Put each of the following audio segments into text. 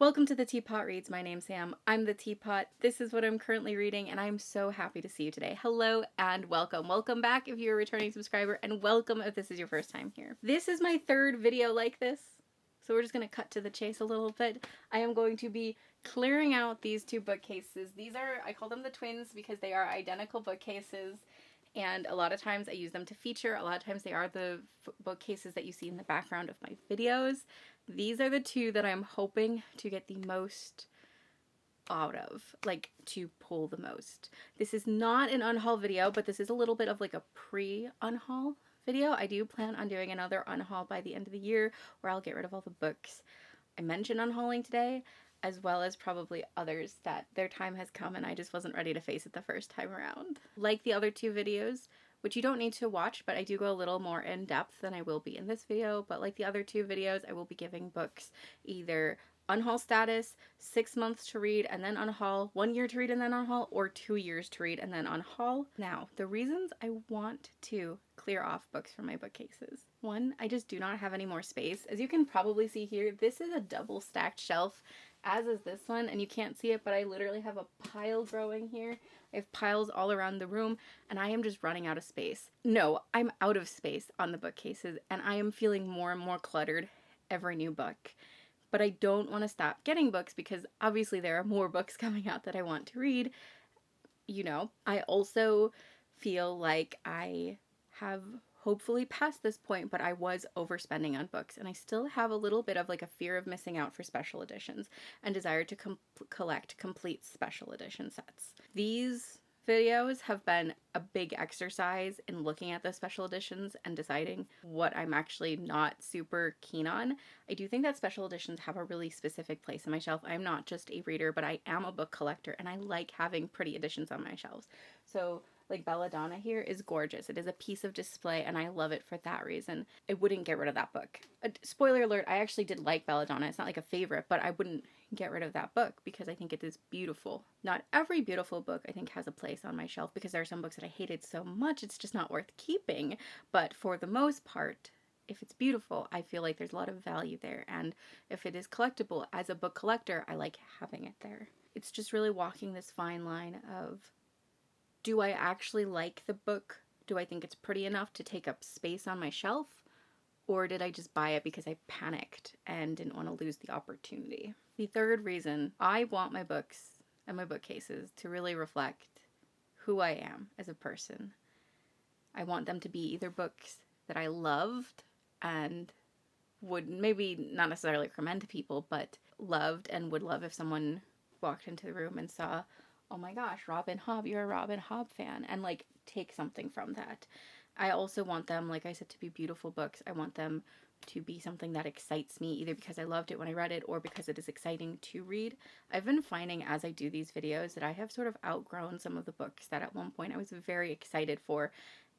Welcome to the Teapot Reads. My name's Sam. I'm the Teapot. This is what I'm currently reading, and I'm so happy to see you today. Hello and welcome. Welcome back if you're a returning subscriber, and welcome if this is your first time here. This is my third video like this, so we're just going to cut to the chase a little bit. I am going to be clearing out these two bookcases. These are, I call them the twins because they are identical bookcases, and a lot of times I use them to feature. A lot of times they are the bookcases that you see in the background of my videos. These are the two that I'm hoping to get the most out of, like to pull the most. This is not an unhaul video, but this is a little bit of like a pre-unhaul video. I do plan on doing another unhaul by the end of the year where I'll get rid of all the books I mentioned unhauling today, as well as probably others that their time has come and I just wasn't ready to face it the first time around. Like the other two videos, which you don't need to watch, but I do go a little more in depth than I will be in this video. But like the other two videos, I will be giving books either unhaul status, 6 months to read and then unhaul, 1 year to read and then unhaul, or 2 years to read and then unhaul. Now, the reasons I want to clear off books from my bookcases. One, I just do not have any more space. As you can probably see here, this is a double stacked shelf, as is this one, and you can't see it, but I literally have a pile growing here. I have piles all around the room, and I am just running out of space. No, I'm out of space on the bookcases, and I am feeling more and more cluttered every new book. But I don't want to stop getting books because obviously there are more books coming out that I want to read. You know, I also feel like I have hopefully past this point, but I was overspending on books, and I still have a little bit of like a fear of missing out for special editions and desire to collect complete special edition sets. These videos have been a big exercise in looking at the special editions and deciding what I'm actually not super keen on. I do think that special editions have a really specific place on my shelf. I'm not just a reader, but I am a book collector, and I like having pretty editions on my shelves. So like Belladonna here is gorgeous. It is a piece of display, and I love it for that reason. I wouldn't get rid of that book. Spoiler alert, I actually did like Belladonna. It's not like a favorite, but I wouldn't get rid of that book because I think it is beautiful. Not every beautiful book I think has a place on my shelf because there are some books that I hated so much it's just not worth keeping. But for the most part, if it's beautiful, I feel like there's a lot of value there. And if it is collectible, as a book collector, I like having it there. It's just really walking this fine line of, do I actually like the book? Do I think it's pretty enough to take up space on my shelf? Or did I just buy it because I panicked and didn't want to lose the opportunity? The third reason, I want my books and my bookcases to really reflect who I am as a person. I want them to be either books that I loved and would maybe not necessarily recommend to people, but loved and would love if someone walked into the room and saw, oh my gosh, Robin Hobb, you're a Robin Hobb fan, and like take something from that. I also want them, like I said, to be beautiful books. I want them to be something that excites me, either because I loved it when I read it or because it is exciting to read. I've been finding as I do these videos that I have sort of outgrown some of the books that at one point I was very excited for,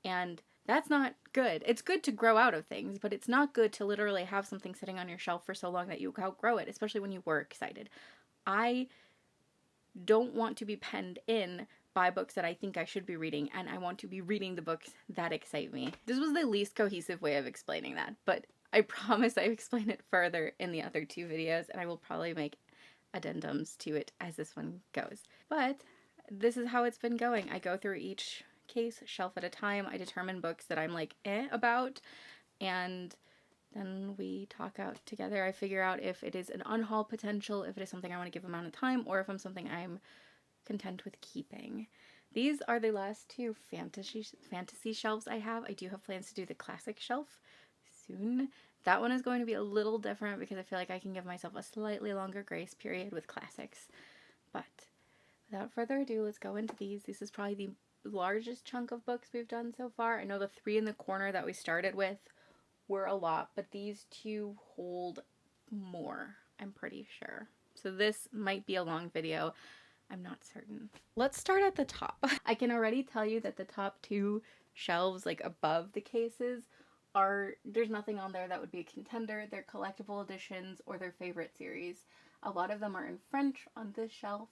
and that's not good. It's good to grow out of things, but it's not good to literally have something sitting on your shelf for so long that you outgrow it, especially when you were excited. I don't want to be penned in by books that I think I should be reading, and I want to be reading the books that excite me. This was the least cohesive way of explaining that, but I promise I explain it further in the other two videos, and I will probably make addendums to it as this one goes. But this is how it's been going. I go through each case shelf at a time. I determine books that I'm like about, and then we talk out together. I figure out if it is an unhaul potential, if it is something I want to give amount of time, or if I'm something I'm content with keeping. These are the last two fantasy shelves I have. I do have plans to do the classic shelf soon. That one is going to be a little different because I feel like I can give myself a slightly longer grace period with classics. But without further ado, let's go into these. This is probably the largest chunk of books we've done so far. I know the three in the corner that we started with were a lot, but these two hold more, I'm pretty sure. So this might be a long video. I'm not certain. Let's start at the top. I can already tell you that the top two shelves, like above the cases, there's nothing on there that would be a contender. They're collectible editions or their favorite series. A lot of them are in French on this shelf.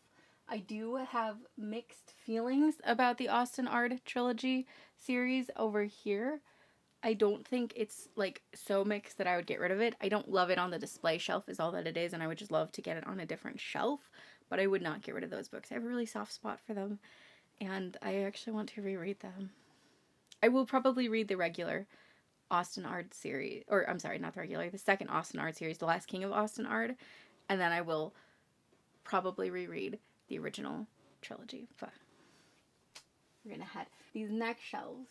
I do have mixed feelings about the Austen Ard trilogy series over here. I don't think it's like so mixed that I would get rid of it. I don't love it on the display shelf is all that it is, and I would just love to get it on a different shelf, but I would not get rid of those books. I have a really soft spot for them, and I actually want to reread them. I will probably read the regular Austen Ard series, or I'm sorry, not the regular, the second Austen Ard series, The Last King of Austen Ard, and then I will probably reread the original trilogy. But we're gonna head these next shelves.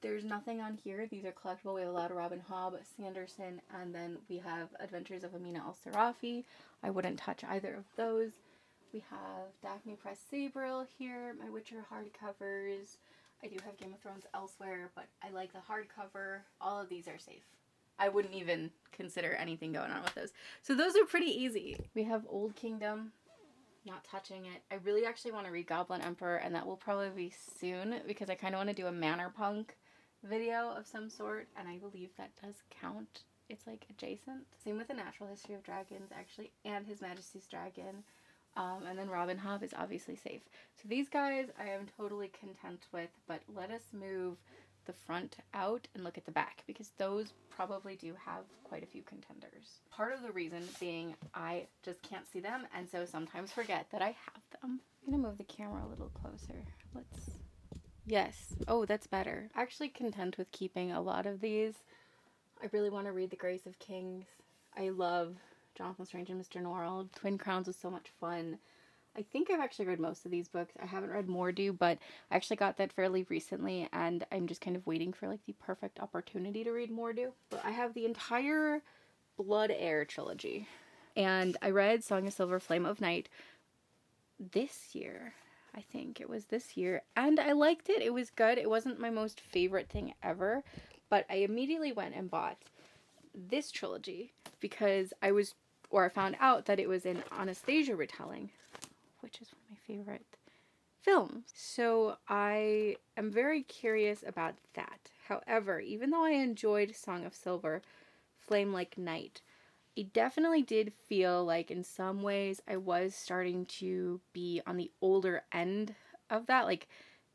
There's nothing on here. These are collectible. We have a lot of Robin Hobb, Sanderson, and then we have Adventures of Amina al-Sarafi. I wouldn't touch either of those. We have Daphne Press Sabriel here, my Witcher hardcovers. I do have Game of Thrones elsewhere, but I like the hardcover. All of these are safe. I wouldn't even consider anything going on with those. So those are pretty easy. We have Old Kingdom. Not touching it. I really actually want to read Goblin Emperor, and that will probably be soon because I kind of want to do a Manor Punk video of some sort, and I believe that does count. It's like adjacent. Same with The Natural History of Dragons, actually, and His Majesty's Dragon. And then Robin Hobb is obviously safe. So these guys I am totally content with, but let us move the front out and look at the back because those probably do have quite a few contenders. Part of the reason being I just can't see them and so sometimes forget that I have them. I'm gonna move the camera a little closer. Yes. Oh, that's better. Actually content with keeping a lot of these. I really want to read The Grace of Kings. I love Jonathan Strange and Mr. Norrell. Twin Crowns was so much fun. I think I've actually read most of these books. I haven't read Mordu, but I actually got that fairly recently, and I'm just kind of waiting for like the perfect opportunity to read Mordu. But I have the entire Blood Heir trilogy, and I read Song of Silver, Flame of Night this year. I think it was this year, and I liked it. It was good. It wasn't my most favorite thing ever, but I immediately went and bought this trilogy because I found out that it was an Anastasia retelling, which is one of my favorite films. So I am very curious about that. However, even though I enjoyed Song of Silver, Flame Like Night, it definitely did feel like in some ways I was starting to be on the older end of that. Like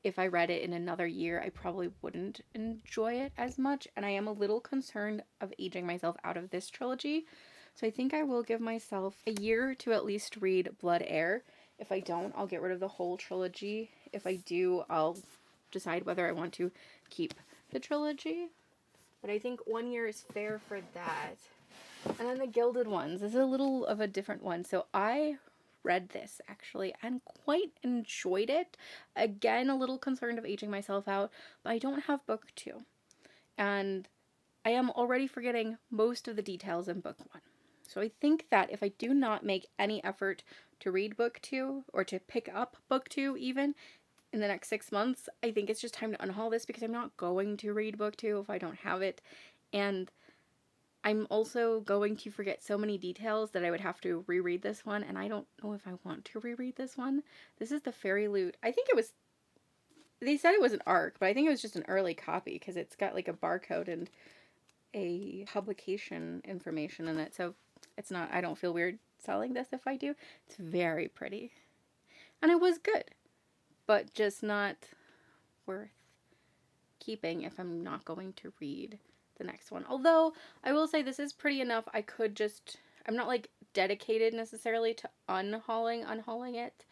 if I read it in another year, I probably wouldn't enjoy it as much. And I am a little concerned of aging myself out of this trilogy. So I think I will give myself a year to at least read Blood Heir. If I don't, I'll get rid of the whole trilogy. If I do, I'll decide whether I want to keep the trilogy. But I think 1 year is fair for that. And then the Gilded Ones. This is a little of a different one. So I read this actually and quite enjoyed it. Again, a little concerned of aging myself out, but I don't have book 2. And I am already forgetting most of the details in book 1. So I think that if I do not make any effort to read book 2 or to pick up book 2 even in the next 6 months, I think it's just time to unhaul this because I'm not going to read book 2 if I don't have it. And I'm also going to forget so many details that I would have to reread this one, and I don't know if I want to reread this one. This is the Fairy Loot. I think it was, they said it was an ARC, but I think it was just an early copy because it's got like a barcode and a publication information in it. So it's not, I don't feel weird selling this if I do. It's very pretty. And it was good, but just not worth keeping if I'm not going to read the next one. Although I will say this is pretty enough. I could just, I'm not like dedicated necessarily to unhauling it.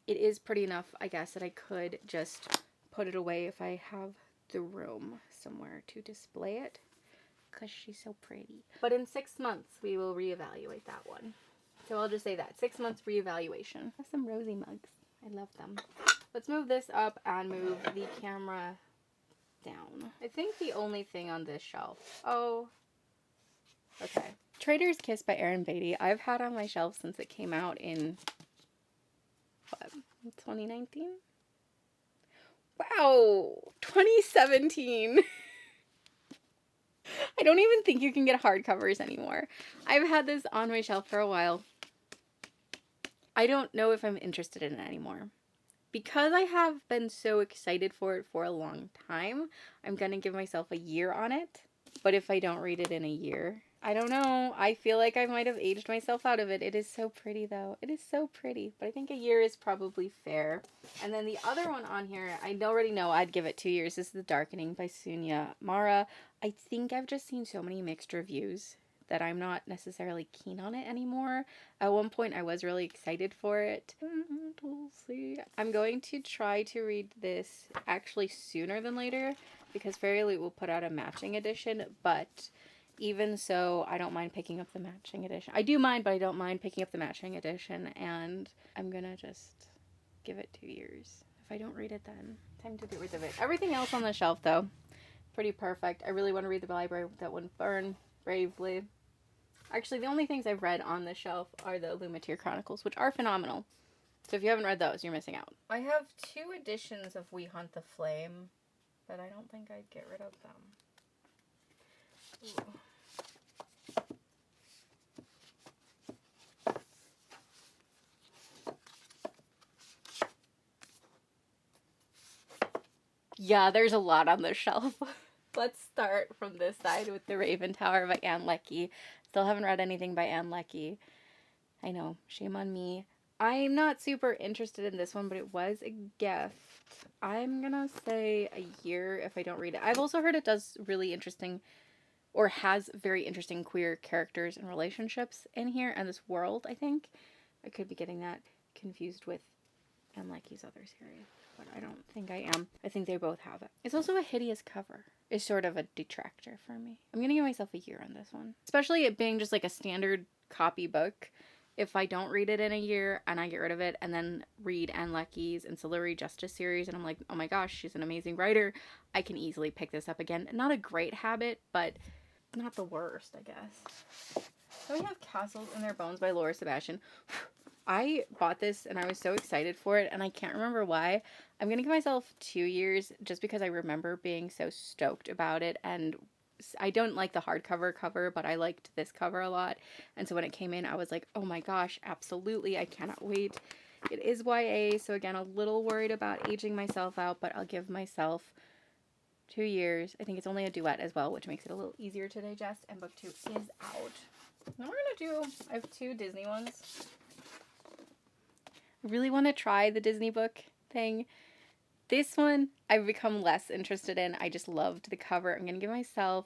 It is pretty enough, I guess, that I could just put it away if I have the room somewhere to display it because she's so pretty. But in 6 months we will reevaluate that one. So I'll just say that 6 months reevaluation. I have some rosy mugs. I love them. Let's move this up and move the camera down. I think the only thing on this shelf. Oh, okay. Trader's Kiss by Erin Beatty. I've had on my shelf since it came out in, what, 2019? Wow, 2017. I don't even think you can get hardcovers anymore. I've had this on my shelf for a while. I don't know if I'm interested in it anymore. Because I have been so excited for it for a long time, I'm going to give myself a year on it. But if I don't read it in a year, I don't know. I feel like I might have aged myself out of it. It is so pretty, though. It is so pretty. But I think a year is probably fair. And then the other one on here, I already know I'd give it 2 years. This is The Darkening by Sunya Mara. I think I've just seen so many mixed reviews that I'm not necessarily keen on it anymore. At one point, I was really excited for it. We'll see. I'm going to try to read this actually sooner than later because Fairy Loot will put out a matching edition, but even so, I don't mind picking up the matching edition. I do mind, but I don't mind picking up the matching edition, and I'm gonna just give it 2 years. If I don't read it then, time to get rid of it. Everything else on the shelf, though, pretty perfect. I really want to read The Library That Wouldn't Burn, Bravely. Actually, the only things I've read on the shelf are the Lumateer Chronicles, which are phenomenal. So if you haven't read those, you're missing out. I have 2 editions of We Hunt the Flame, but I don't think I'd get rid of them. Ooh. Yeah, there's a lot on the shelf. Let's start from this side with The Raven Tower by Ann Leckie. Still haven't read anything by Ann Leckie. I know, shame on me. I'm not super interested in this one, but it was a gift. I'm gonna say a year if I don't read it. I've also heard it does really interesting, or has very interesting queer characters and relationships in here, and this world, I think. I could be getting that confused with Ann Leckie's other series, but I don't think I am. I think they both have it. It's also a hideous cover. It's sort of a detractor for me. I'm gonna give myself a year on this one. Especially it being just like a standard copy book. If I don't read it in a year and I get rid of it and then read Ann Leckie's Ancillary Justice series and I'm like, oh my gosh, she's an amazing writer, I can easily pick this up again. Not a great habit, but not the worst, I guess. So we have Castles in Their Bones by Laura Sebastian. I bought this and I was so excited for it and I can't remember why. I'm going to give myself 2 years just because I remember being so stoked about it, and I don't like the hardcover cover, but I liked this cover a lot. And so when it came in, I was like, oh my gosh, absolutely. I cannot wait. It is YA, so again, a little worried about aging myself out, but I'll give myself 2 years. I think it's only a duet as well, which makes it a little easier to digest. And book 2 is out. Now we're going to I have 2 Disney ones. I really want to try the Disney book thing. This one, I've become less interested in. I just loved the cover. I'm going to give myself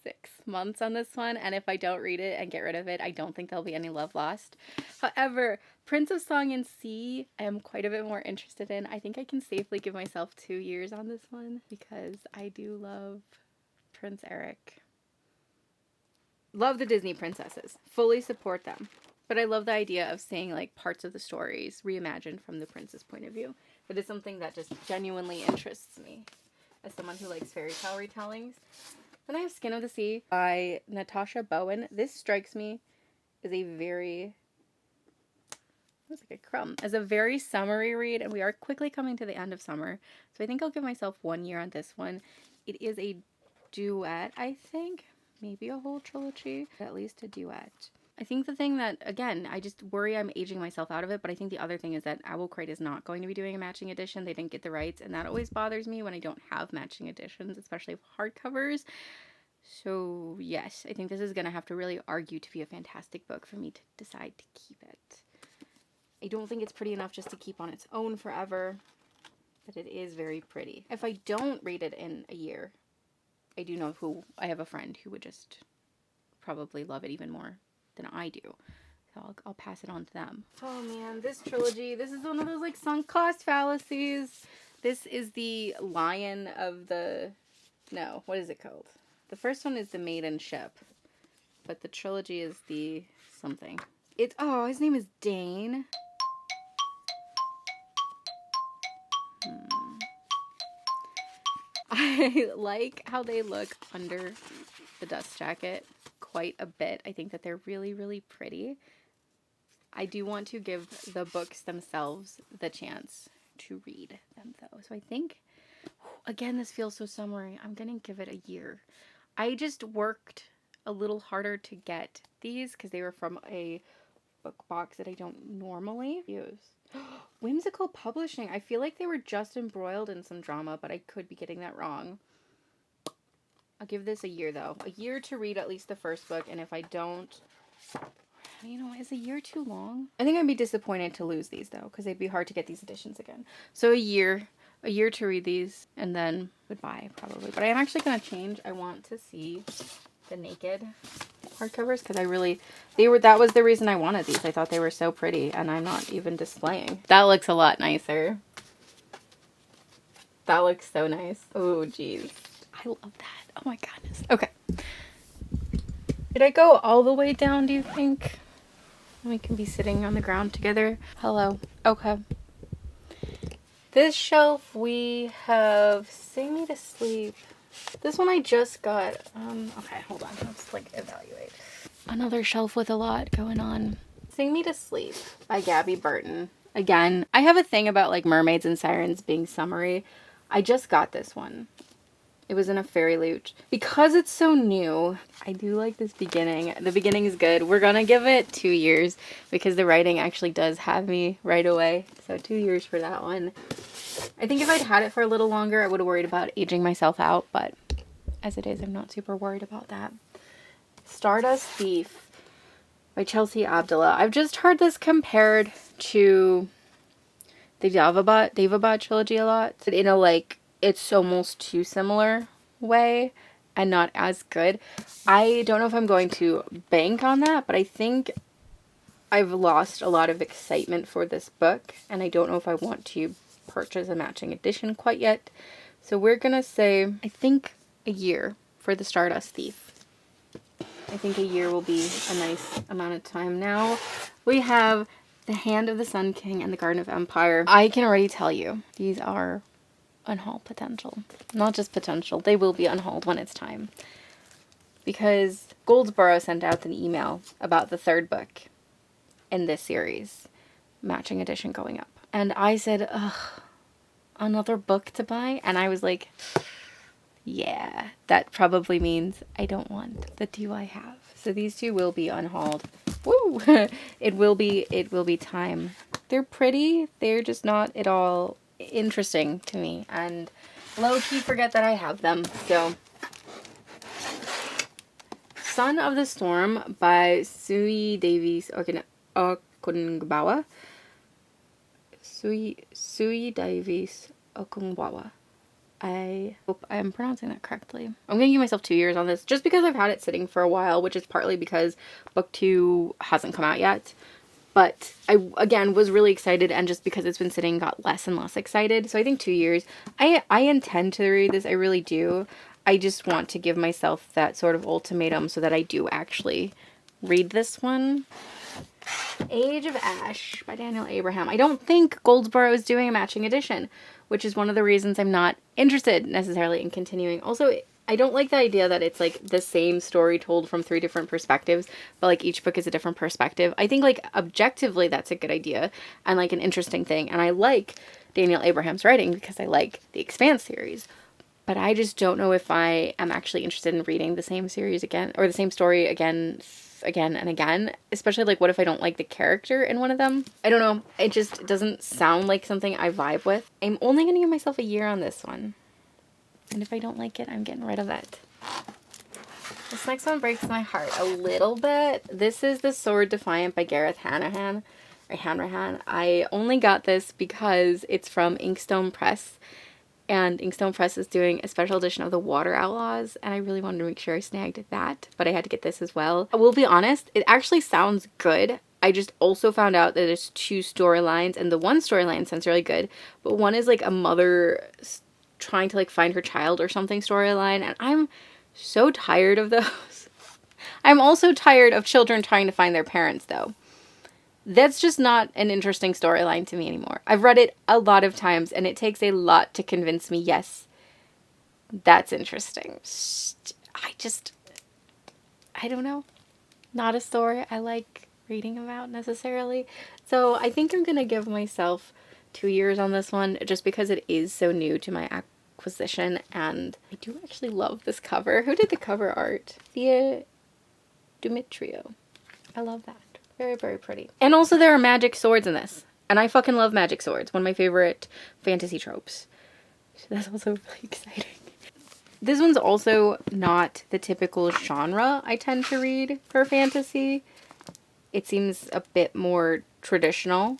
6 months on this one, and if I don't read it and get rid of it, I don't think there'll be any love lost. However, Prince of Song and Sea, I am quite a bit more interested in. I think I can safely give myself 2 years on this one, because I do love Prince Eric. Love the Disney princesses. Fully support them. But I love the idea of seeing like parts of the stories reimagined from the prince's point of view. It is something that just genuinely interests me as someone who likes fairy tale retellings. Then I have Skin of the Sea by Natasha Bowen. This strikes me as a very, looks like a crumb, as a very summery read, and we are quickly coming to the end of summer. So I think I'll give myself 1 year on this one. It is a duet, I think. Maybe a whole trilogy, at least a duet. I think the thing that, again, I just worry I'm aging myself out of it, but I think the other thing is that Owl Crate is not going to be doing a matching edition. They didn't get the rights, and that always bothers me when I don't have matching editions, especially hardcovers. So, yes, I think this is going to have to really argue to be a fantastic book for me to decide to keep it. I don't think it's pretty enough just to keep on its own forever, but it is very pretty. If I don't read it in a year, I do know who, I have a friend who would just probably love it even more than I do. So I'll pass it on to them. Oh man, this trilogy, this is one of those like sunk cost fallacies. This is the Lion of the, no, what is it called? The first one is the Maiden Ship, but the trilogy is the something. It's, oh, his name is Dane. I like how they look under the dust jacket quite a bit. I think that they're really, really pretty. I do want to give the books themselves the chance to read them, though. So I think, again, this feels so summery. I'm going to give it a year. I just worked a little harder to get these because they were from a book box that I don't normally use. Whimsical Publishing. I feel like they were just embroiled in some drama, but I could be getting that wrong. I'll give this a year though. A year to read at least the first book, and if I don't, you know, is a year too long? I think I'd be disappointed to lose these though, because they'd be hard to get these editions again. So a year to read these, and then goodbye probably. But I am actually gonna change. I want to see the naked hardcovers because that was the reason I wanted these. I thought they were so pretty, and I'm not even displaying. That looks a lot nicer. That looks so nice. Oh geez, I love that. Oh my goodness. Okay. Did I go all the way down, do you think? We can be sitting on the ground together. Hello. Okay. This shelf we have Sing Me to Sleep. This one I just got. Okay, hold on. Let's like evaluate. Another shelf with a lot going on. Sing Me to Sleep by Gabby Burton. Again, I have a thing about like mermaids and sirens being summery. I just got this one. It was in a fairy loot. Because it's so new, I do like this beginning. The beginning is good. We're gonna give it 2 years because the writing actually does have me right away. So 2 years for that one. I think if I'd had it for a little longer, I would have worried about aging myself out, but as it is, I'm not super worried about that. Stardust Thief by Chelsea Abdullah. I've just heard this compared to the Davabad trilogy a lot. In a like, it's almost too similar way and not as good. I don't know if I'm going to bank on that, but I think I've lost a lot of excitement for this book, and I don't know if I want to purchase a matching edition quite yet. So we're gonna say, I think a year for the Stardust Thief. I think a year will be a nice amount of time. Now we have The Hand of the Sun King and the Garden of Empire. I can already tell you, these are unhaul potential. Not just potential, they will be unhauled when it's time. Because Goldsboro sent out an email about the third book in this series, matching edition going up. And I said, ugh, another book to buy? And I was like, yeah, that probably means I don't want, but do I have? So these two will be unhauled. Woo! It will be time. They're pretty, they're just not at all interesting to me, and low-key forget that I have them. So Son of the Storm by Sui Davies Okungbawa. Sui Davies Okungbawa. I hope I'm pronouncing that correctly. I'm going to give myself 2 years on this just because I've had it sitting for a while, which is partly because book 2 hasn't come out yet. But I, again, was really excited, and just because it's been sitting, got less and less excited. So I think 2 years. I intend to read this. I really do. I just want to give myself that sort of ultimatum so that I do actually read this one. Age of Ash by Daniel Abraham. I don't think Goldsboro is doing a matching edition, which is one of the reasons I'm not interested necessarily in continuing. Also, I don't like the idea that it's like the same story told from 3 different perspectives, but like each book is a different perspective. I think like objectively that's a good idea and like an interesting thing. And I like Daniel Abraham's writing because I like the Expanse series. But I just don't know if I am actually interested in reading the same series again, or the same story again and again. Especially like, what if I don't like the character in one of them? I don't know. It just doesn't sound like something I vibe with. I'm only going to give myself a year on this one. And if I don't like it, I'm getting rid of it. This next one breaks my heart a little bit. This is The Sword Defiant by Gareth Hanrahan. I only got this because it's from Inkstone Press. And Inkstone Press is doing a special edition of The Water Outlaws. And I really wanted to make sure I snagged that. But I had to get this as well. I will be honest, it actually sounds good. I just also found out that there's 2 storylines. And the one storyline sounds really good. But one is like a mother trying to like find her child or something storyline, and I'm so tired of those. I'm also tired of children trying to find their parents though. That's just not an interesting storyline to me anymore. I've read it a lot of times and it takes a lot to convince me, yes, that's interesting. I don't know. Not a story I like reading about necessarily. So I think I'm gonna give myself 2 years on this one just because it is so new to my acquisition, and I do actually love this cover. Who did the cover art? Thea Dumitrio. I love that. Very, very pretty. And also there are magic swords in this, and I fucking love magic swords. One of my favorite fantasy tropes. So that's also really exciting. This one's also not the typical genre I tend to read for fantasy. It seems a bit more traditional,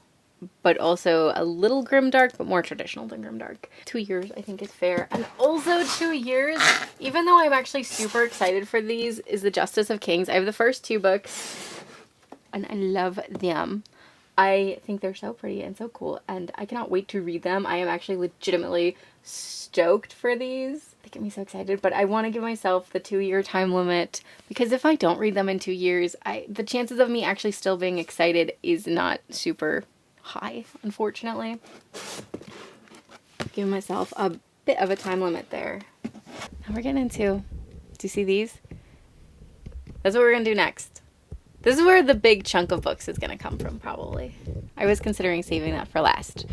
but also a little grimdark, but more traditional than grimdark. 2 years, I think, is fair. And also 2 years, even though I'm actually super excited for these, is The Justice of Kings. I have the first 2 books, and I love them. I think they're so pretty and so cool, and I cannot wait to read them. I am actually legitimately stoked for these. They get me so excited, but I want to give myself the 2-year time limit, because if I don't read them in 2 years, the chances of me actually still being excited is not super high, unfortunately. Give myself a bit of a time limit there. Now we're getting into, do you see these? That's what we're gonna do next. This is where the big chunk of books is gonna come from, probably. I was considering saving that for last.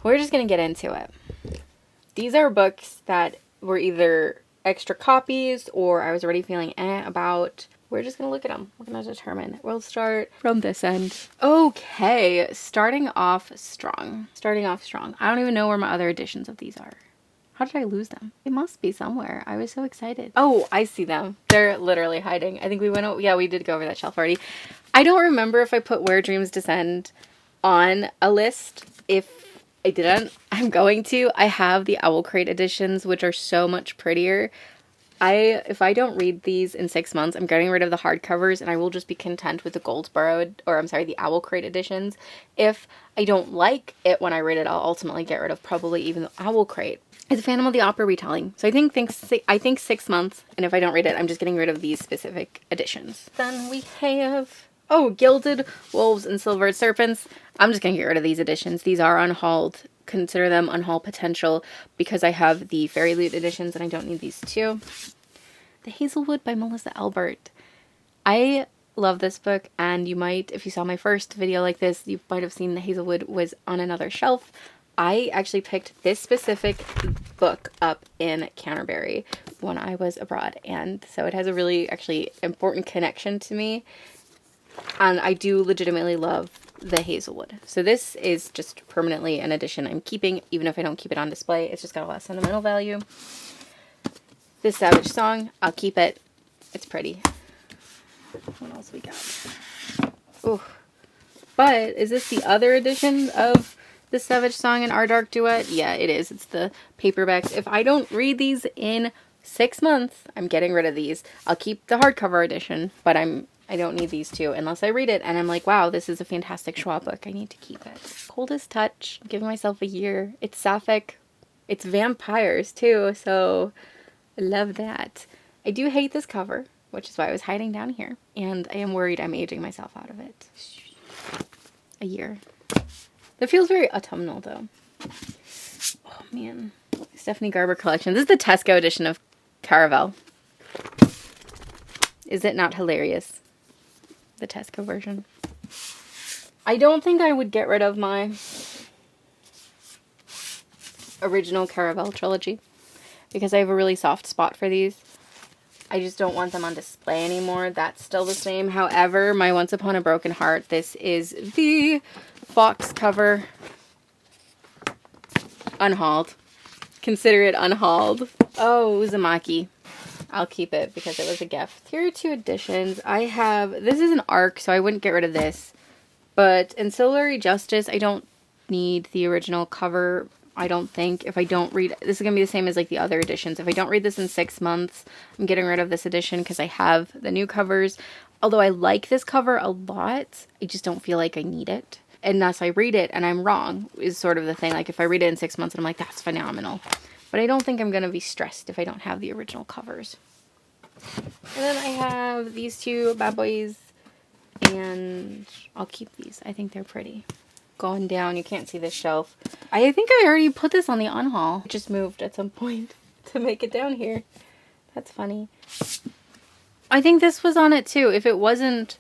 We're just gonna get into it. These are books that were either extra copies or I was already feeling about. We're just gonna look at them. We're gonna determine. We'll start from this end. Okay, starting off strong. I don't even know where my other editions of these are. How did I lose them? They must be somewhere. I was so excited. Oh, I see them. They're literally hiding. I think we went over, yeah, we did go over that shelf already. I don't remember if I put Where Dreams Descend on a list. If I didn't, I'm going to. I have the Owl Crate editions, which are so much prettier. If I don't read these in 6 months, I'm getting rid of the hardcovers and I will just be content with the the Owl Crate editions. If I don't like it when I read it, I'll ultimately get rid of probably even the Owl Crate. It's a Phantom of the Opera retelling. So I think 6 months, and if I don't read it, I'm just getting rid of these specific editions. Then we have, Gilded Wolves and Silvered Serpents. I'm just going to get rid of these editions. These are unhauled. Consider them unhaul potential because I have the Fairy Loot editions and I don't need these 2. The Hazelwood by Melissa Albert. I love this book, and you might, if you saw my first video like this, you might have seen the Hazelwood was on another shelf. I actually picked this specific book up in Canterbury when I was abroad, and so it has a really actually important connection to me, and I do legitimately love the Hazelwood. So this is just permanently an edition I'm keeping, even if I don't keep it on display. It's just got a lot of sentimental value. This Savage Song, I'll keep it. It's pretty. What else we got? Ooh. But is this the other edition of the Savage Song and Our Dark Duet? Yeah, it is. It's the paperbacks. If I don't read these in 6 months, I'm getting rid of these. I'll keep the hardcover edition, but I don't need these 2 unless I read it and I'm like, wow, this is a fantastic Schwab book. I need to keep it. Coldest Touch. I'm giving myself a year. It's sapphic. It's vampires too, so I love that. I do hate this cover, which is why I was hiding down here. And I am worried I'm aging myself out of it. A year. That feels very autumnal though. Oh man. Stephanie Garber collection. This is the Tesco edition of Caravel. Is it not hilarious? The Tesco version. I don't think I would get rid of my original Caravel trilogy because I have a really soft spot for these. I just don't want them on display anymore. That's still the same. However, my Once Upon a Broken Heart, this is the box cover. Unhauled. Consider it unhauled. Oh, Uzumaki. I'll keep it because it was a gift. Here are 2 editions. This is an ARC, so I wouldn't get rid of this. But Ancillary Justice, I don't need the original cover, I don't think. If I don't read, this is going to be the same as like the other editions. If I don't read this in 6 months, I'm getting rid of this edition because I have the new covers. Although I like this cover a lot, I just don't feel like I need it. Unless I read it and I'm wrong, is sort of the thing. Like if I read it in 6 months and I'm like, that's phenomenal. But I don't think I'm going to be stressed if I don't have the original covers. And then I have these 2 bad boys. And I'll keep these. I think they're pretty. Going down, you can't see this shelf. I think I already put this on the unhaul. It just moved at some point to make it down here. That's funny. I think this was on it too. If it wasn't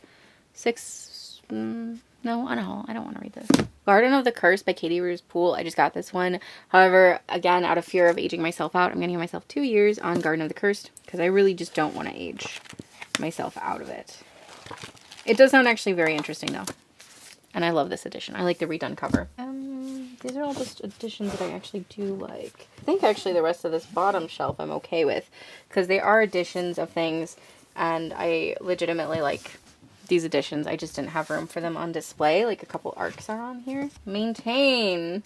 6... no, unhaul. I don't want to read this. Garden of the Curse by Katie Rose Poole. I just got this one. However, again, out of fear of aging myself out, I'm going to give myself 2 years on Garden of the Cursed because I really just don't want to age myself out of it. It does sound actually very interesting though. And I love this edition. I like the redone cover. These are all just editions that I actually do like. I think actually the rest of this bottom shelf I'm okay with, because they are editions of things, and I legitimately like these editions. I just didn't have room for them on display. Like a couple arcs are on here. Maintain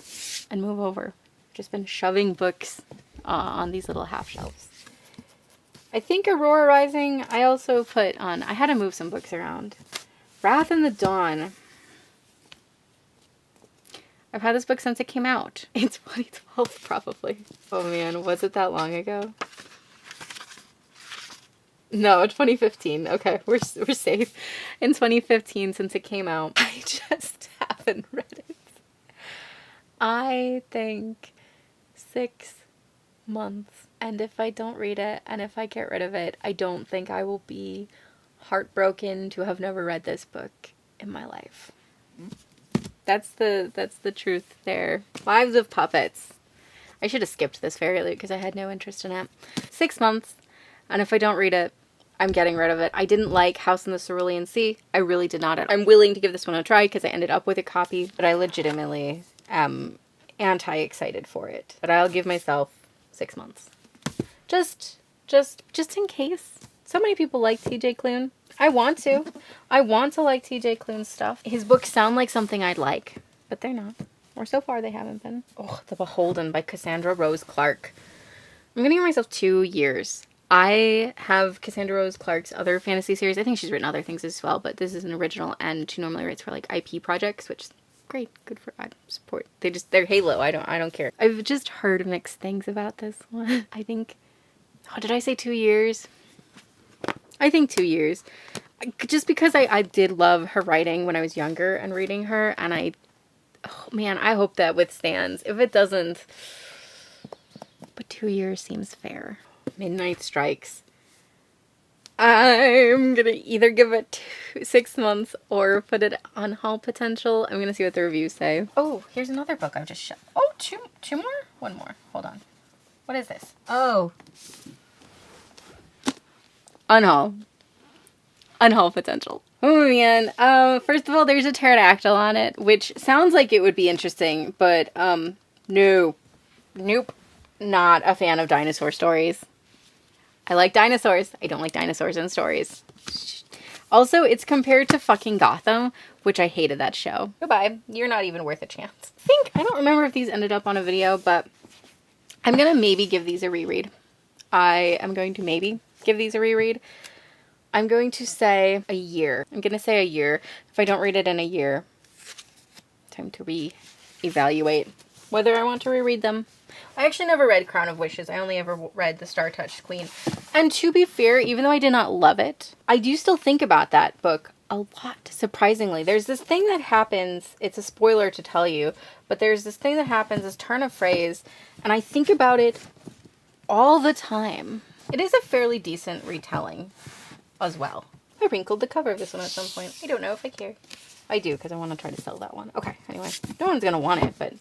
and move over. Just been shoving books on these little half shelves. I think Aurora Rising I also put on. I had to move some books around. Wrath in the Dawn. I've had this book since it came out. In 2012, probably. Oh man, was it that long ago? No, 2015. Okay, we're safe. In 2015, since it came out, I just haven't read it. I think 6 months. And if I don't read it, and if I get rid of it, I don't think I will be heartbroken to have never read this book in my life. That's the truth there. Lives of Puppets. I should have skipped this fairy loot because I had no interest in it. 6 months, and if I don't read it, I'm getting rid of it. I didn't like House in the Cerulean Sea. I really did not. I'm willing to give this one a try because I ended up with a copy, but I legitimately am anti-excited for it. But I'll give myself 6 months. Just in case. So many people like TJ Klune. I want to like TJ Klune's stuff. His books sound like something I'd like, but they're not. Or so far they haven't been. Oh, The Beholden by Cassandra Rose Clarke. I'm gonna give myself 2 years. I have Cassandra Rose Clarke's other fantasy series. I think she's written other things as well, but this is an original, and she normally writes for like IP projects, which is great. Good for support. They're Halo. I don't care. I've just heard mixed things about this one. I think, oh, did I say 2 years? I think 2 years. Just because I did love her writing when I was younger and reading her, and oh man, I hope that withstands. If it doesn't, but 2 years seems fair. Midnight Strikes. I'm gonna either give it 6 months or put it on haul potential. I'm gonna see what the reviews say. Oh, here's another book I've just shut. Oh, two more? One more. Hold on. What is this? Oh. Unhaul potential. Oh man. First of all, there's a pterodactyl on it, which sounds like it would be interesting, but no. Nope. Not a fan of dinosaur stories. I like dinosaurs. I don't like dinosaurs in stories. Also, it's compared to fucking Gotham, which I hated that show. Goodbye. You're not even worth a chance. I don't remember if these ended up on a video, but I'm gonna maybe give these a reread. I am going to maybe give these a reread. I'm going to say a year. I'm gonna say a year. If I don't read it in a year, time to re-evaluate whether I want to reread them. I actually never read Crown of Wishes. I only ever read The Star-Touched Queen. And to be fair, even though I did not love it, I do still think about that book a lot, surprisingly. There's this thing that happens, it's a spoiler to tell you, but there's this thing that happens, this turn of phrase, and I think about it all the time. It is a fairly decent retelling as well. I wrinkled the cover of this one at some point. I don't know if I care. I do, because I want to try to sell that one. Okay, anyway. No one's going to want it, but...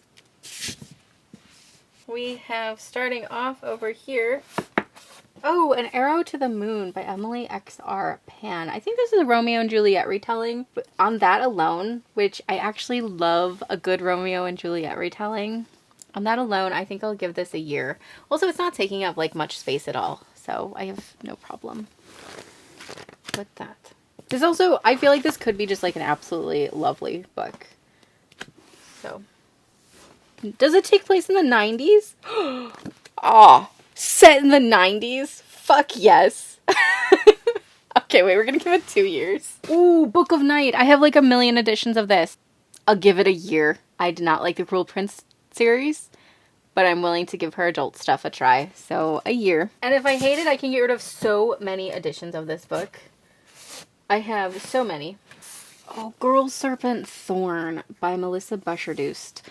We have, starting off over here, oh, An Arrow to the Moon by Emily X.R. Pan. I think this is a Romeo and Juliet retelling, but on that alone, which I actually love a good Romeo and Juliet retelling, on that alone, I think I'll give this a year. Also, it's not taking up, like, much space at all, so I have no problem with that. This also, I feel like this could be just, like, an absolutely lovely book. So... Does it take place in the 90s? Aw, set in the 90s? Fuck yes. Okay, wait, we're gonna give it 2 years. Ooh, Book of Night. I have like a million editions of this. I'll give it a year. I did not like the Cruel Prince series, but I'm willing to give her adult stuff a try. So, a year. And if I hate it, I can get rid of so many editions of this book. I have so many. Oh, Girl Serpent Thorn by Melissa Busherdust.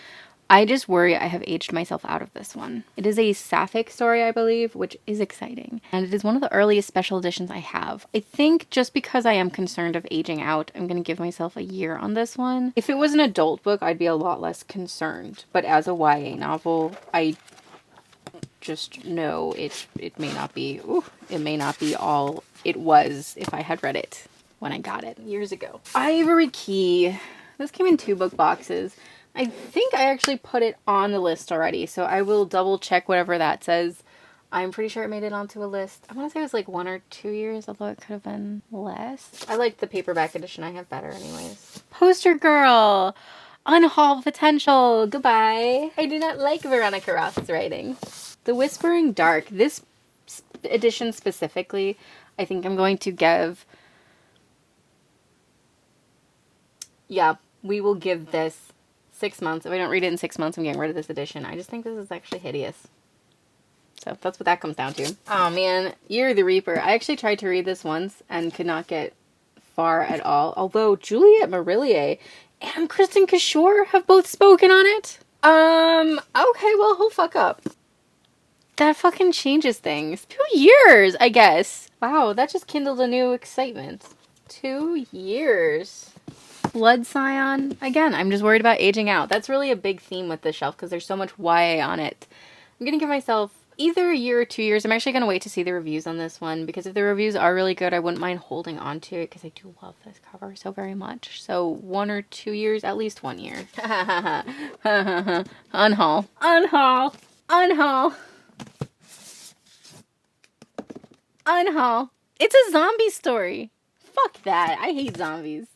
I just worry I have aged myself out of this one. It is a sapphic story, I believe, which is exciting. And it is one of the earliest special editions I have. I think just because I am concerned of aging out, I'm going to give myself a year on this one. If it was an adult book, I'd be a lot less concerned. But as a YA novel, I just know it may not be, it may not be all it was if I had read it when I got it years ago. Ivory Key. This came in 2 book boxes. I think I actually put it on the list already, so I will double check whatever that says. I'm pretty sure it made it onto a list. I want to say it was like 1 or 2 years, although it could have been less. I like the paperback edition I have better anyways. Poster Girl! Unhaul Potential! Goodbye! I do not like Veronica Roth's writing. The Whispering Dark. This edition specifically, I think I'm going to give... Yeah, we will give this 6 months. If I don't read it in 6 months, I'm getting rid of this edition. I just think this is actually hideous. So that's what that comes down to. Oh man, You're the Reaper. I actually tried to read this once and could not get far at all. Although Juliette Marillier and Kristen Kishore have both spoken on it. Okay, well, he'll fuck up. That fucking changes things. 2 years, I guess. Wow, that just kindled a new excitement. 2 years. Blood Scion. Again, I'm just worried about aging out. That's really a big theme with this shelf because there's so much YA on it. I'm going to give myself either a year or 2 years. I'm actually going to wait to see the reviews on this one because if the reviews are really good, I wouldn't mind holding on to it because I do love this cover so very much. So 1 or 2 years, at least 1 year. Unhaul. Unhaul. Unhaul. Unhaul. It's a zombie story. Fuck that. I hate zombies.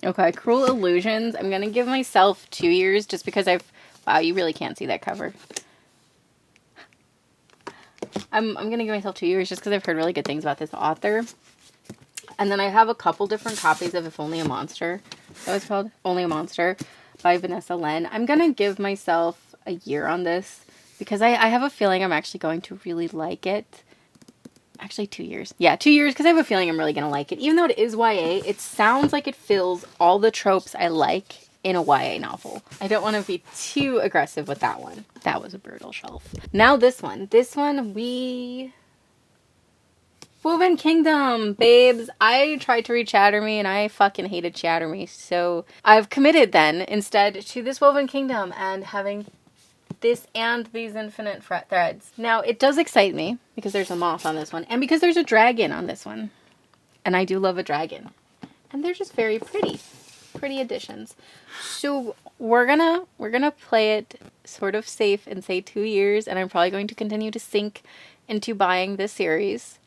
Okay, Cruel Illusions. I'm going to give myself 2 years just because I've... Wow, you really can't see that cover. I'm going to give myself 2 years just because I've heard really good things about this author. And then I have a couple different copies of If Only a Monster. That was called Only a Monster by Vanessa Len. I'm going to give myself a year on this because I have a feeling I'm actually going to really like it. Actually, 2 years. Yeah, 2 years because I have a feeling I'm really going to like it. Even though it is YA, it sounds like it fills all the tropes I like in a YA novel. I don't want to be too aggressive with that one. That was a brutal shelf. Now this one. This one, Woven Kingdom, babes. I tried to read Chatter Me and I fucking hated Chatter Me. So I've committed then instead to this Woven Kingdom and having this and these infinite threads. Now, it does excite me because there's a moth on this one and because there's a dragon on this one. And I do love a dragon. And they're just very pretty. Pretty additions. So we're gonna play it sort of safe and say 2 years, and I'm probably going to continue to sink into buying this series,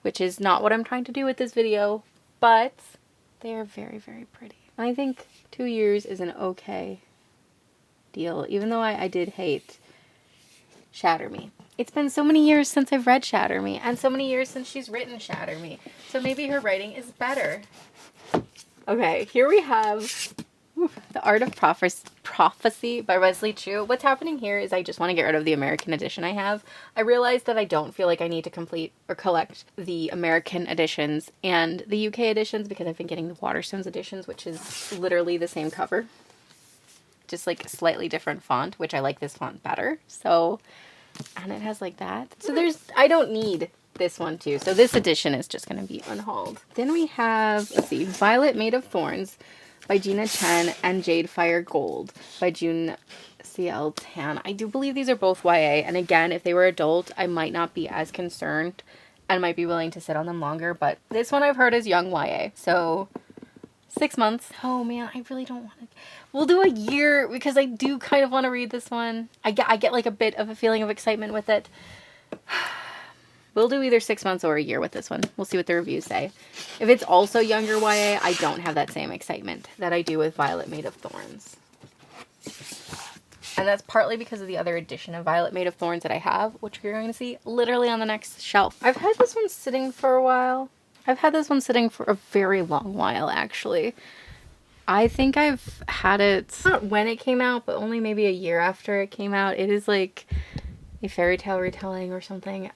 which is not what I'm trying to do with this video, but they are very, very pretty. And I think 2 years is an okay deal, even though I did hate Shatter Me. It's been so many years since I've read Shatter Me, and so many years since she's written Shatter Me. So maybe her writing is better. Okay, here we have The Art of Prophecy by Wesley Chu. What's happening here is I just want to get rid of the American edition I have. I realized that I don't feel like I need to complete or collect the American editions and the UK editions because I've been getting the Waterstones editions, which is literally the same cover. Just like slightly different font, which I like this font better. So, and it has like that. So I don't need this one too. So this edition is just going to be unhauled. Then we have, let's see, Violet Made of Thorns by Gina Chen and Jade Fire Gold by June C.L. Tan. I do believe these are both YA. And again, if they were adult, I might not be as concerned and might be willing to sit on them longer. But this one I've heard is young YA. So 6 months. Oh man, I really don't want to. We'll do a year because I do kind of want to read this one. I get like a bit of a feeling of excitement with it. We'll do either 6 months or a year with this one. We'll see what the reviews say. If it's also younger YA, I don't have that same excitement that I do with Violet Made of Thorns. And that's partly because of the other edition of Violet Made of Thorns that I have, which you're going to see literally on the next shelf. I've had this one sitting for a while. I've had this one sitting for a very long while, actually. I think I've had it, not when it came out, but only maybe a year after it came out. It is like a fairy tale retelling or something.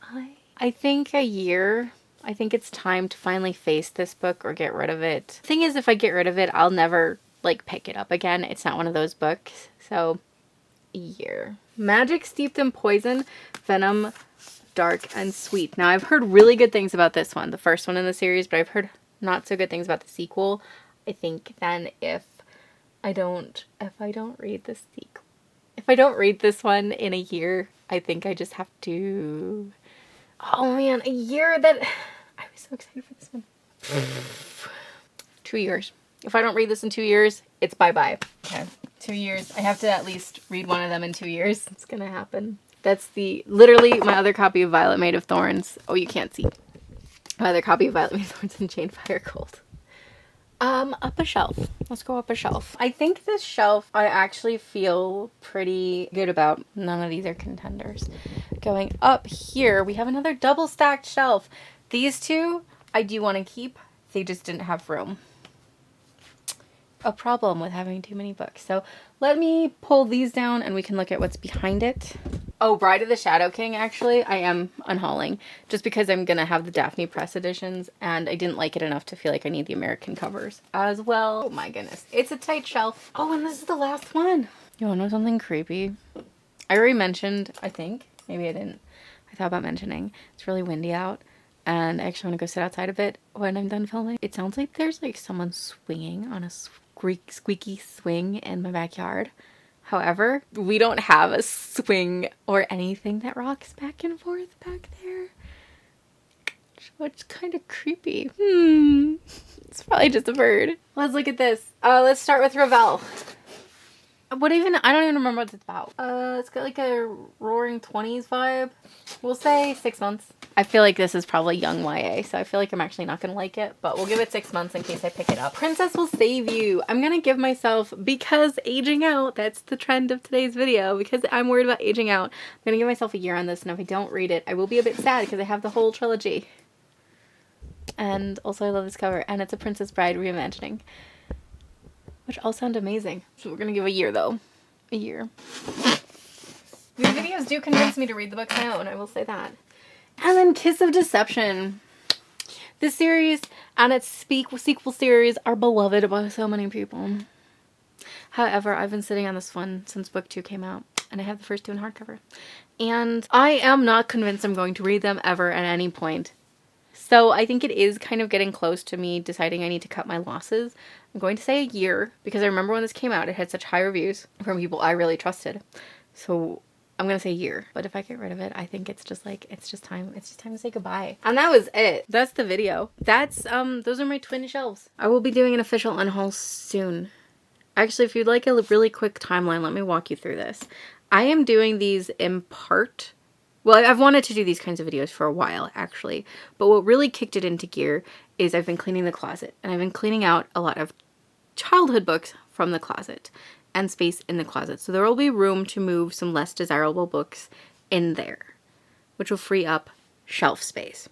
I think a year. I think it's time to finally face this book or get rid of it. Thing is, if I get rid of it, I'll never like pick it up again. It's not one of those books. So a year. Magic Steeped in Poison, Venom, Dark and Sweet. Now I've heard really good things about this one, the first one in the series, but I've heard not so good things about the sequel. I think then if I don't read the sequel, if I don't read this one in a year, I think I just have to. Oh man, a year that I was so excited for this one. 2 years. If I don't read this in 2 years, it's bye-bye. Okay, 2 years. I have to at least read one of them in 2 years. It's gonna happen. That's literally my other copy of Violet Made of Thorns. Oh, you can't see. My other copy of Violet Made of Thorns and Jane Fire Gold. Up a shelf. Let's go up a shelf. I think this shelf I actually feel pretty good about. None of these are contenders. Going up here, we have another double stacked shelf. These two I do want to keep. They just didn't have room. A problem with having too many books. So let me pull these down and we can look at what's behind it. Oh, Bride of the Shadow King, actually, I am unhauling. Just because I'm going to have the Daphne Press editions, and I didn't like it enough to feel like I need the American covers as well. Oh my goodness. It's a tight shelf. Oh, and this is the last one. You want to know something creepy? I already mentioned, I think. Maybe I didn't. I thought about mentioning. It's really windy out, and I actually want to go sit outside a bit when I'm done filming. It sounds like there's like someone swinging on a squeaky swing in my backyard. However, we don't have a swing or anything that rocks back and forth back there. So it's kind of creepy. It's probably just a bird. Let's look at this. Let's start with Ravel. I don't even remember what it's about. It's got like a Roaring 20s vibe. We'll say 6 months. I feel like this is probably young YA, so I feel like I'm actually not going to like it, but we'll give it 6 months in case I pick it up. Princess Will Save You. I'm going to give myself, because aging out, that's the trend of today's video, because I'm worried about aging out, I'm going to give myself a year on this, and if I don't read it, I will be a bit sad because I have the whole trilogy. And also I love this cover, and it's a Princess Bride reimagining, which all sound amazing. So we're going to give a year, though. A year. These videos do convince me to read the books I own, I will say that. And then Kiss of Deception. This series and its sequel series are beloved by so many people. However, I've been sitting on this one since book 2 came out, and I have the first 2 in hardcover. And I am not convinced I'm going to read them ever at any point. So I think it is kind of getting close to me deciding I need to cut my losses. I'm going to say a year, because I remember when this came out, it had such high reviews from people I really trusted. So I'm going to say a year. But if I get rid of it, I think it's just time to say goodbye. And that was it. That's the video. Those are my twin shelves. I will be doing an official unhaul soon. Actually, if you'd like a really quick timeline, let me walk you through this. I am doing these in part. Well, I've wanted to do these kinds of videos for a while, actually. But what really kicked it into gear is I've been cleaning the closet. And I've been cleaning out a lot of childhood books from the closet and space in the closet. So there will be room to move some less desirable books in there, which will free up shelf space.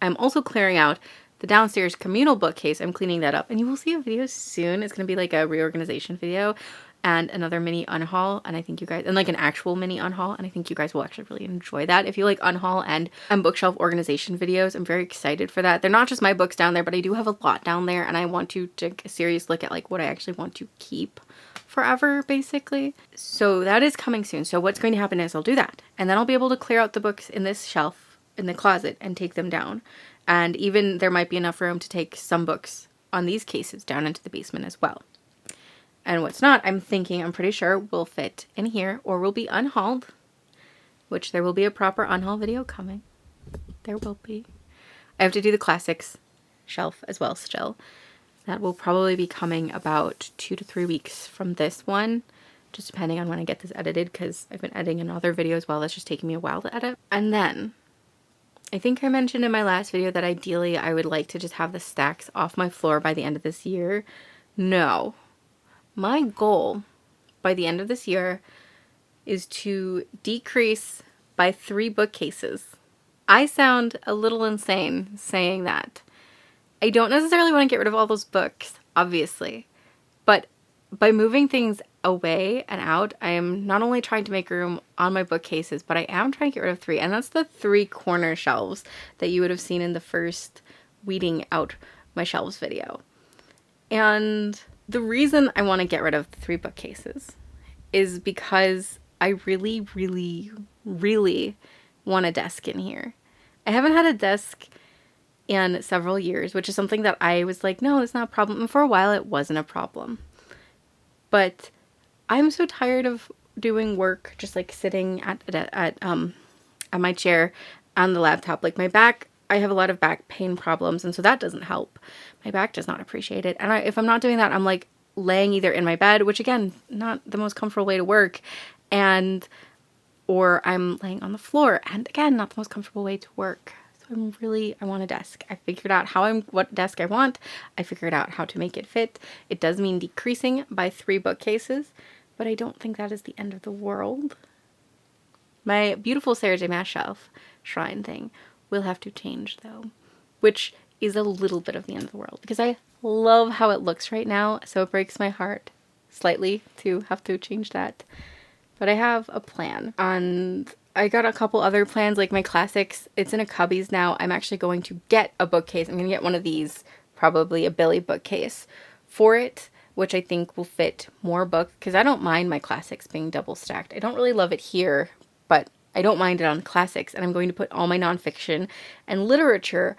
I'm also clearing out the downstairs communal bookcase. I'm cleaning that up, and you will see a video soon. It's going to be like a reorganization video and another mini unhaul, and I think you guys, and like an actual mini unhaul, and I think you guys will actually really enjoy that. If you like unhaul and bookshelf organization videos, I'm very excited for that. They're not just my books down there, but I do have a lot down there, and I want to take a serious look at like what I actually want to keep forever, basically. So that is coming soon. So what's going to happen is I'll do that, and then I'll be able to clear out the books in this shelf in the closet and take them down. And even there might be enough room to take some books on these cases down into the basement as well. And what's not, I'm pretty sure will fit in here or will be unhauled, which there will be a proper unhaul video coming. There will be. I have to do the classics shelf as well still. That will probably be coming about 2 to 3 weeks from this one, just depending on when I get this edited, because I've been editing another video as well that's just taking me a while to edit. And then I think I mentioned in my last video that ideally I would like to just have the stacks off my floor by the end of this year. No. My goal by the end of this year is to decrease by 3 bookcases. I sound a little insane saying that. I don't necessarily want to get rid of all those books, obviously, but by moving things away and out, I am not only trying to make room on my bookcases, but I am trying to get rid of 3, and that's the 3 corner shelves that you would have seen in the first weeding out my shelves video. And the reason I want to get rid of the 3 bookcases is because I really, really, really want a desk in here. I haven't had a desk in several years, which is something that I was like, no, it's not a problem. And for a while it wasn't a problem. But I'm so tired of doing work just like sitting at my chair on the laptop. Like my back I have a lot of back pain problems, and so that doesn't help. My back does not appreciate it. And if I'm not doing that, I'm like laying either in my bed, which again, not the most comfortable way to work, and or I'm laying on the floor, and again, not the most comfortable way to work. So I want a desk. I figured out what desk I want. I figured out how to make it fit. It does mean decreasing by 3 bookcases, but I don't think that is the end of the world. My beautiful Sarah J. Maas shelf shrine thing will have to change though, which is a little bit of the end of the world because I love how it looks right now, so it breaks my heart slightly to have to change that. But I have a plan, and I got a couple other plans, like my classics. It's in a Cubbies now. I'm actually going to get a bookcase. I'm going to get one of these, probably a Billy bookcase for it, which I think will fit more books, because I don't mind my classics being double stacked. I don't really love it here, but I don't mind it on classics, and I'm going to put all my nonfiction and literature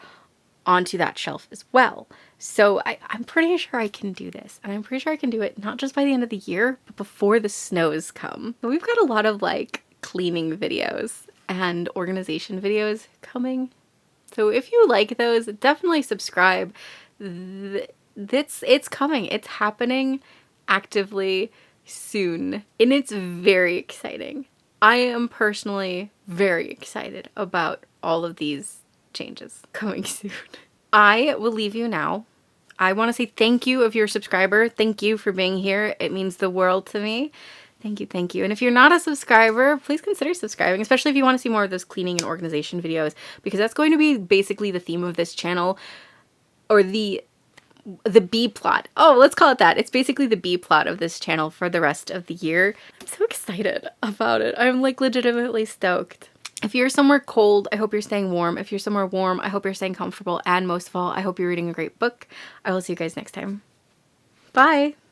onto that shelf as well. So I'm pretty sure I can do this, and I'm pretty sure I can do it not just by the end of the year, but before the snows come. So we've got a lot of like cleaning videos and organization videos coming. So if you like those, definitely subscribe. It's coming. It's happening actively soon, and it's very exciting. I am personally very excited about all of these changes coming soon. I will leave you now. I want to say thank you if you're a subscriber. Thank you for being here. It means the world to me. Thank you, thank you. And if you're not a subscriber, please consider subscribing, especially if you want to see more of those cleaning and organization videos, because that's going to be basically the theme of this channel, or the B plot. Oh, let's call it that. It's basically the B plot of this channel for the rest of the year. I'm so excited about it. I'm like legitimately stoked. If you're somewhere cold, I hope you're staying warm. If you're somewhere warm, I hope you're staying comfortable. And most of all, I hope you're reading a great book. I will see you guys next time. Bye!